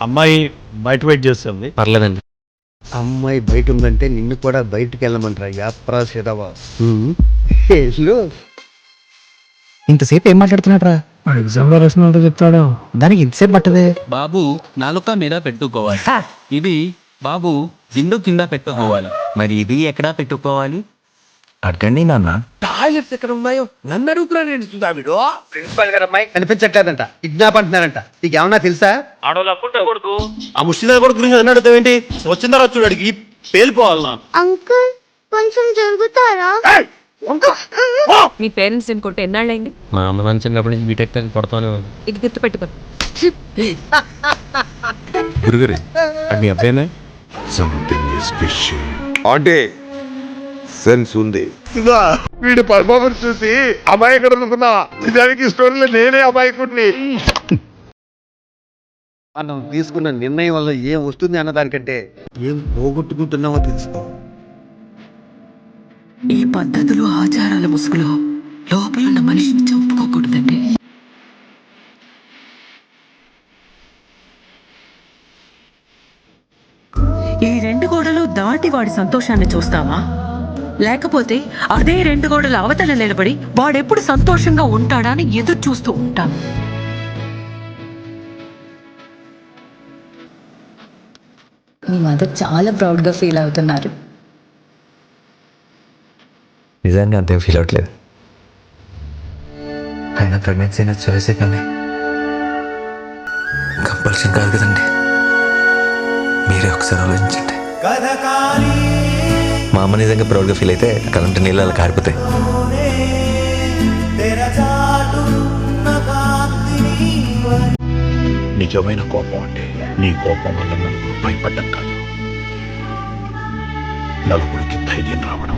అమ్మాయి బయట వెయిట్ చేస్తుంది. పర్లేదండి. అమ్మాయి బయట ఉందంటే నిన్ను కూడా బయటికి వెళ్ళమంటారా యాప్రాసేదవా? ఇంతసేపు ఏం మాట్లాడుతున్నాడు రా? ఎగ్జామ్ లో రాసిన చెప్తాడు. దానికి ఇంతసేపు పట్టదే. బాబు నాలుక మీద పెట్టుకోవాలి. ఇది బాబు దిండు కింద పెట్టుకోవాలి. మరి ఇది ఎక్కడా పెట్టుకోవాలి? అడగండి నాన్న. టాయిలెట్స్ ఎక్కడ ఉన్నాయో నన్ను అడుగుతున్నా. నేను చూద్దా వీడు ప్రిన్సిపల్ గారు అమ్మాయి కనిపించట్లేదంట, కిడ్నాప్ అంటున్నారంట. నీకు ఏమన్నా తెలుసా? ఆ ముష్టి కూడా గురించి అన్న అడుగుతావేంటి? వచ్చిన తర్వాత చూడడికి పేలిపోవాలన్నా. అంకుల్ కొంచెం జరుగుతారా? మీ పేరెంట్స్ నేను కొట్టి ఎన్నాళ్ళైంది? మా అమ్మ మన చిన్నప్పటి నుంచి బీటెక్ కొడతానే ఉంది. ఇది గుర్తు పెట్టుకో. గురుగారు అది మీ అబ్బాయినా? అంటే సెన్స్ ఉంది. వీడి పర్ఫార్మెన్స్ చూసి అమాయకుడు అనుకున్నా, నిజానికి స్టోరీలో నేనే అమాయకుడిని. మనం తీసుకున్న నిర్ణయం వల్ల ఏం వస్తుంది అన్నదానికంటే ఏం పోగొట్టుకుంటున్నామో తెలుసుకో. ఈ పద్ధతులు ఆచారాల ముసుగులో లోపలున్న మనిషిని చంపుకోకూడదండి. ఈ రెండు గోడలు దాటి వాడి సంతోషాన్ని చూస్తావా, లేకపోతే అదే రెండు గోడలు అవతల నిలబడి వాడెప్పుడు సంతోషంగా ఉంటాడా అని ఎదురు చూస్తూ ఉంటాం. మీ మదర్ చాలా ప్రౌడ్గా ఫీల్ అవుతున్నారు. నిజంగా అంతేం ఫీల్ అవ్వట్లేదు. అయినా ప్రెగ్నెన్సీ నా చాయిసే కానీ కంపల్షన్ కాదు కదండి. మీరే ఒకసారి ఆలోచించండి. మా అమ్మ నిజంగా ప్రౌడ్గా ఫీల్ అయితే కలంటే నీళ్ళు అలా కారిపోతాయి. నిజమైన కోపం అంటే నీ కోపం వల్ల నలుగురు భయపడ్డం కాదు, నలుగురికి ధైర్యం రావడం.